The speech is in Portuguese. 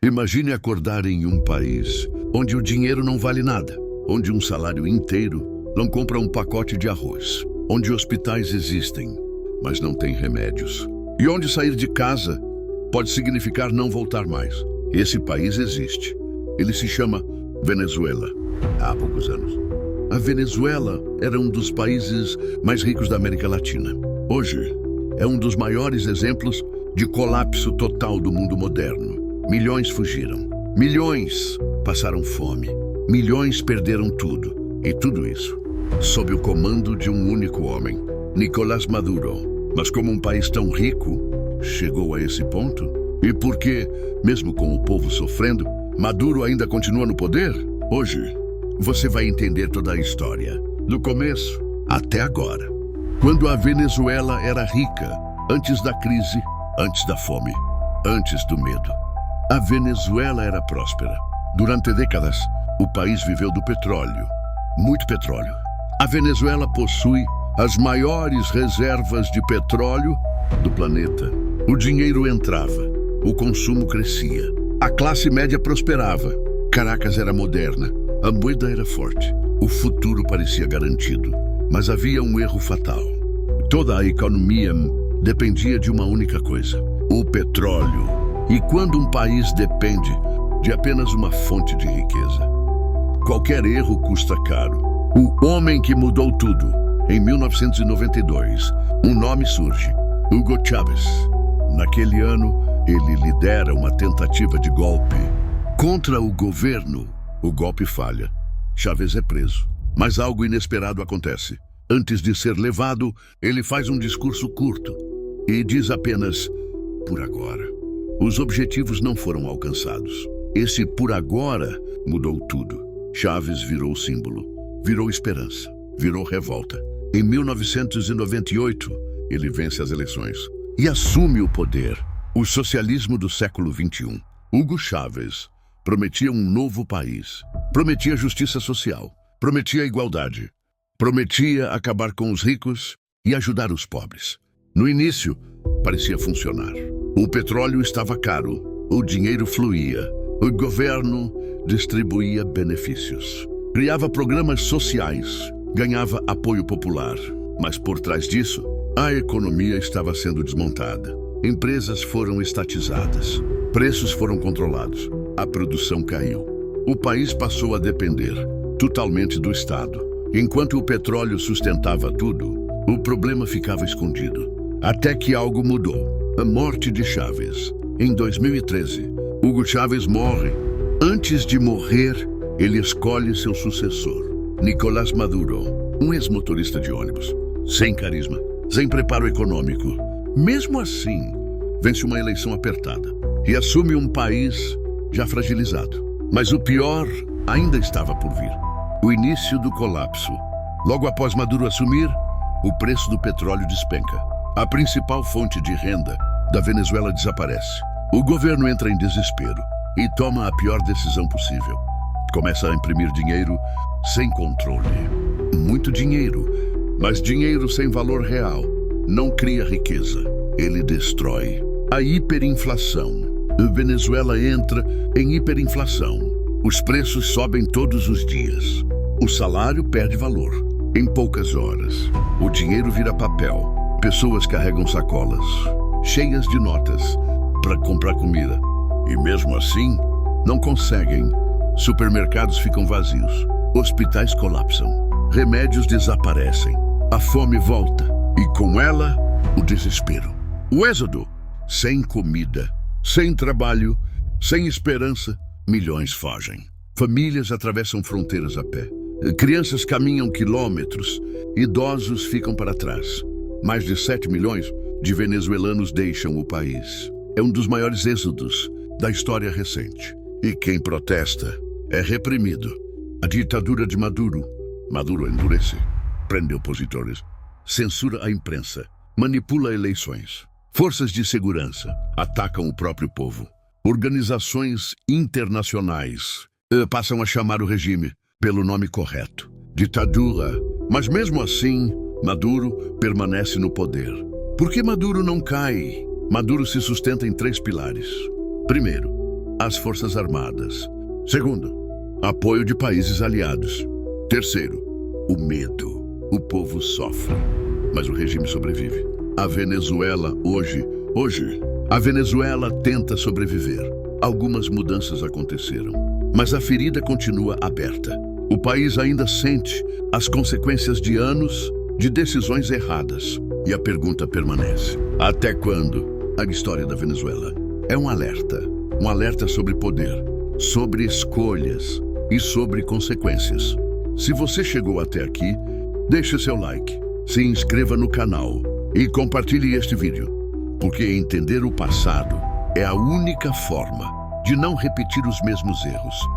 Imagine acordar em um país onde o dinheiro não vale nada, onde um salário inteiro não compra um pacote de arroz, onde hospitais existem, mas não tem remédios, e onde sair de casa pode significar não voltar mais. Esse país existe. Ele se chama Venezuela. Há poucos anos, a Venezuela era um dos países mais ricos da América Latina. Hoje, é um dos maiores exemplos de colapso total do mundo moderno. Milhões fugiram. Milhões passaram fome. Milhões perderam tudo. E tudo isso sob o comando de um único homem, Nicolás Maduro. Mas como um país tão rico chegou a esse ponto? E por que, mesmo com o povo sofrendo, Maduro ainda continua no poder? Hoje, você vai entender toda a história, do começo até agora. Quando a Venezuela era rica, antes da crise, antes da fome, antes do medo. A Venezuela era próspera. Durante décadas, o país viveu do petróleo, muito petróleo. A Venezuela possui as maiores reservas de petróleo do planeta. O dinheiro entrava, o consumo crescia, a classe média prosperava. Caracas era moderna, a moeda era forte, o futuro parecia garantido. Mas havia um erro fatal. Toda a economia dependia de uma única coisa: o petróleo. E quando um país depende de apenas uma fonte de riqueza, qualquer erro custa caro. O homem que mudou tudo. Em 1992, um nome surge: Hugo Chávez. Naquele ano, ele lidera uma tentativa de golpe contra o governo. O golpe falha. Chávez é preso. Mas algo inesperado acontece. Antes de ser levado, ele faz um discurso curto e diz apenas: por agora. Os objetivos não foram alcançados. Esse por agora mudou tudo. Chávez virou símbolo, virou esperança, virou revolta. Em 1998, ele vence as eleições e assume o poder. O socialismo do século XXI. Hugo Chávez prometia um novo país, prometia justiça social, prometia igualdade, prometia acabar com os ricos e ajudar os pobres. No início, parecia funcionar. O petróleo estava caro, o dinheiro fluía, o governo distribuía benefícios, criava programas sociais, ganhava apoio popular. Mas por trás disso, a economia estava sendo desmontada. Empresas foram estatizadas, preços foram controlados, a produção caiu. O país passou a depender totalmente do Estado. Enquanto o petróleo sustentava tudo, o problema ficava escondido. Até que algo mudou. A morte de Chávez. Em 2013, Hugo Chávez morre. Antes de morrer, ele escolhe seu sucessor, Nicolás Maduro, um ex-motorista de ônibus, sem carisma, sem preparo econômico. Mesmo assim, vence uma eleição apertada e assume um país já fragilizado. Mas o pior ainda estava por vir. O início do colapso. Logo após Maduro assumir, o preço do petróleo despenca. A principal fonte de renda da Venezuela desaparece. O governo entra em desespero e toma a pior decisão possível. Começa a imprimir dinheiro sem controle. Muito dinheiro, mas dinheiro sem valor real. Não cria riqueza, ele destrói. A hiperinflação. A Venezuela entra em hiperinflação. Os preços sobem todos os dias. O salário perde valor. Em poucas horas, o dinheiro vira papel. Pessoas carregam sacolas cheias de notas para comprar comida. E mesmo assim, não conseguem. Supermercados ficam vazios. Hospitais colapsam. Remédios desaparecem. A fome volta. E com ela, o desespero. O êxodo. Sem comida, sem trabalho, sem esperança, milhões fogem. Famílias atravessam fronteiras a pé. Crianças caminham quilômetros. Idosos ficam para trás. Mais de 7 milhões de venezuelanos deixam o país. É um dos maiores êxodos da história recente. E quem protesta é reprimido. A ditadura de Maduro. Maduro endurece, prende opositores, censura a imprensa, manipula eleições. Forças de segurança atacam o próprio povo. Organizações internacionais passam a chamar o regime pelo nome correto: ditadura. Mas mesmo assim, Maduro permanece no poder. Por que Maduro não cai? Maduro se sustenta em 3 pilares. Primeiro, as Forças Armadas. Segundo, apoio de países aliados. Terceiro, o medo. O povo sofre, mas o regime sobrevive. A Venezuela hoje, a Venezuela tenta sobreviver. Algumas mudanças aconteceram, mas a ferida continua aberta. O país ainda sente as consequências de anos de decisões erradas. E a pergunta permanece: até quando? A história da Venezuela é um alerta sobre poder, sobre escolhas e sobre consequências. Se você chegou até aqui, deixe seu like, se inscreva no canal e compartilhe este vídeo, porque entender o passado é a única forma de não repetir os mesmos erros.